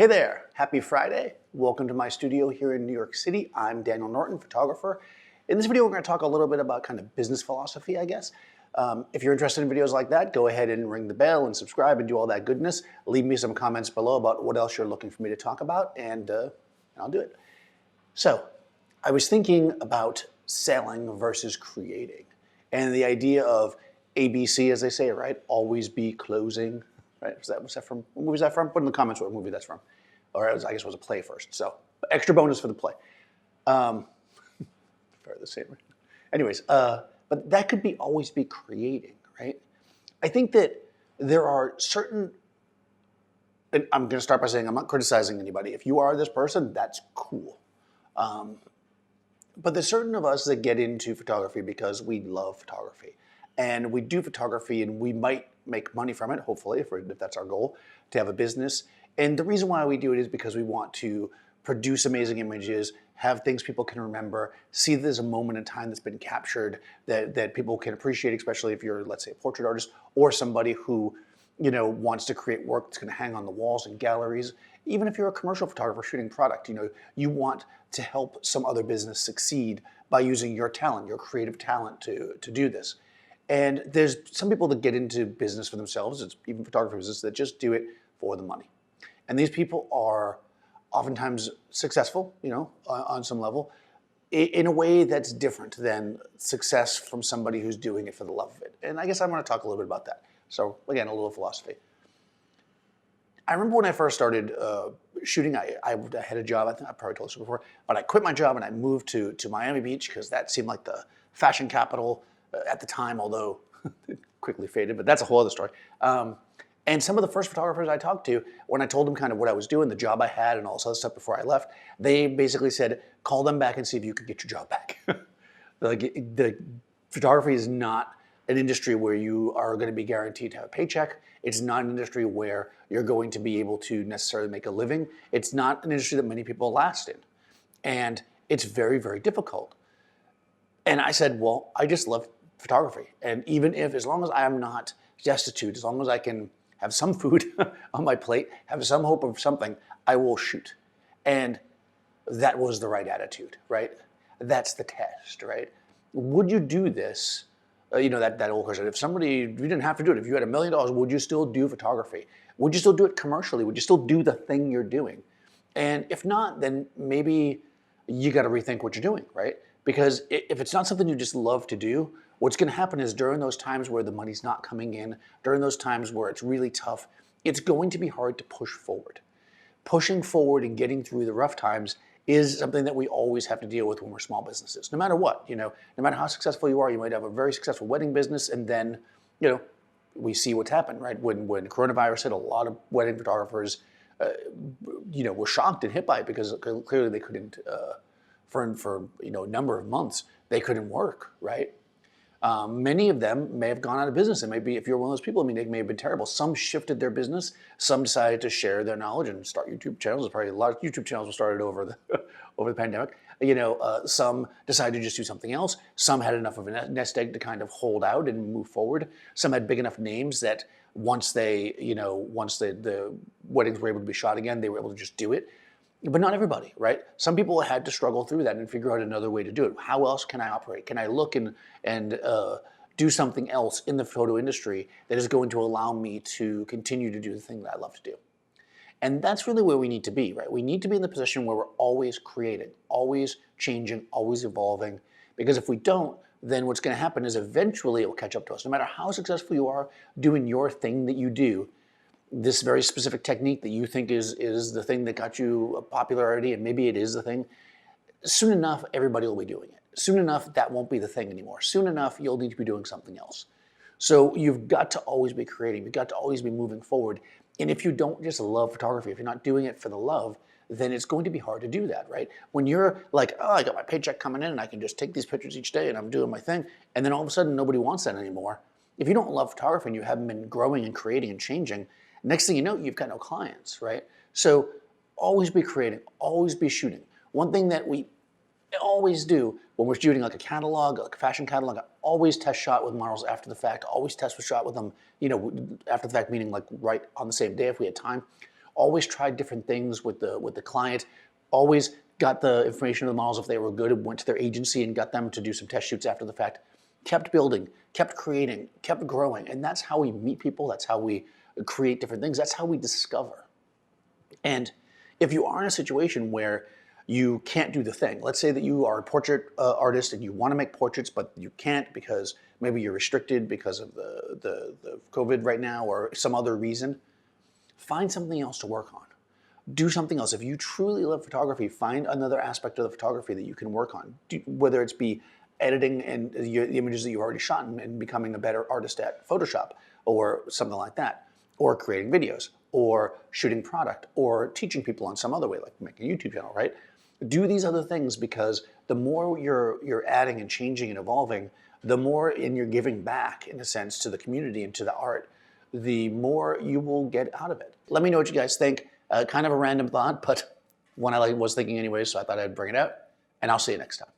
Hey there, happy Friday. Welcome to my studio here in New York City. I'm Daniel Norton, photographer. In this video, we're going to talk a little bit about kind of business philosophy, I guess. If you're interested in videos like that, go ahead and ring the bell and subscribe and do all that goodness. Leave me some comments below about what else you're looking for me to talk about, and I'll do it. So, I was thinking about selling versus creating, and the idea of ABC, as they say, right? Always be closing. Right? Was that from? What movie is that from? Put in the comments what movie that's from. Or I guess it was a play first. So extra bonus for the play. Fair the same. Anyways, but that could always be creating, right? I think that there are certain, and I'm going to start by saying I'm not criticizing anybody. If you are this person, that's cool. But there's certain of us that get into photography because we love photography. And we do photography and we might make money from it, hopefully, if that's our goal, to have a business. And the reason why we do it is because we want to produce amazing images, have things people can remember, see there's a moment in time that's been captured that people can appreciate, especially if you're, let's say, a portrait artist or somebody who, wants to create work that's going to hang on the walls in galleries. Even if you're a commercial photographer shooting product, you want to help some other business succeed by using your talent, your creative talent to do this. And there's some people that get into business for themselves, it's even photographers that just do it for the money. And these people are oftentimes successful, on some level, in a way that's different than success from somebody who's doing it for the love of it. And I guess I want to talk a little bit about that. So again, a little philosophy. I remember when I first started shooting, I had a job, I think I probably told this before, but I quit my job and I moved to Miami Beach because that seemed like the fashion capital at the time, although it quickly faded, but that's a whole other story. And some of the first photographers I talked to, when I told them kind of what I was doing, the job I had and all this other stuff before I left, they basically said, call them back and see if you could get your job back. The photography is not an industry where you are going to be guaranteed to have a paycheck. It's not an industry where you're going to be able to necessarily make a living. It's not an industry that many people last in. And it's very, very difficult. And I said, well, I just love photography. And even if, as long as I am not destitute, as long as I can have some food on my plate, have some hope of something, I will shoot. And that was the right attitude, right? That's the test, right? Would you do this? That old question. If you didn't have to do it, if you had $1 million, would you still do photography? Would you still do it commercially? Would you still do the thing you're doing? And if not, then maybe you got to rethink what you're doing, right? Because if it's not something you just love to do, what's going to happen is during those times where the money's not coming in, during those times where it's really tough, it's going to be hard to push forward. Pushing forward and getting through the rough times is something that we always have to deal with when we're small businesses. No matter what, no matter how successful you are, you might have a very successful wedding business, and then, we see what's happened, right? When coronavirus hit, a lot of wedding photographers, were shocked and hit by it because clearly they couldn't, for a number of months, they couldn't work, right? Many of them may have gone out of business, and maybe if you're one of those people, they may have been terrible. Some shifted their business, some decided to share their knowledge and start YouTube channels. There's probably a lot of YouTube channels were started over the pandemic. Some decided to just do something else. Some had enough of a nest egg to kind of hold out and move forward. Some had big enough names that once the weddings were able to be shot again, they were able to just do it. But not everybody, right? Some people had to struggle through that and figure out another way to do it. How else can I operate? Can I look and do something else in the photo industry that is going to allow me to continue to do the thing that I love to do? And that's really where we need to be, right? We need to be in the position where we're always creating, always changing, always evolving. Because if we don't, then what's going to happen is eventually it will catch up to us. No matter how successful you are doing your thing that you do, this very specific technique that you think is the thing that got you popularity, and maybe it is the thing, soon enough, everybody will be doing it. Soon enough, that won't be the thing anymore. Soon enough, you'll need to be doing something else. So you've got to always be creating. You've got to always be moving forward. And if you don't just love photography, if you're not doing it for the love, then it's going to be hard to do that, right? When you're like, oh, I got my paycheck coming in and I can just take these pictures each day and I'm doing my thing, and then all of a sudden nobody wants that anymore. If you don't love photography and you haven't been growing and creating and changing, next thing you know, you've got no clients, right? So always be creating, always be shooting. One thing that we always do when we're shooting like a catalog, like a fashion catalog, I always test shot with models after the fact, always test shot with them, after the fact, meaning like right on the same day if we had time. always tried different things with the client, always got the information of the models if they were good, went to their agency and got them to do some test shoots after the fact, kept building, kept creating, kept growing. And that's how we meet people. That's how we create different things. That's how we discover. And if you are in a situation where you can't do the thing, let's say that you are a portrait artist and you want to make portraits, but you can't because maybe you're restricted because of the COVID right now or some other reason, find something else to work on. Do something else. If you truly love photography, find another aspect of the photography that you can work on, whether it's be editing and the images that you've already shot and becoming a better artist at Photoshop or something like that, or creating videos, or shooting product, or teaching people on some other way, like making a YouTube channel, right? Do these other things because the more you're adding and changing and evolving, the more you're giving back, in a sense, to the community and to the art, the more you will get out of it. Let me know what you guys think. Kind of a random thought, but one I was thinking anyway, so I thought I'd bring it out, and I'll see you next time.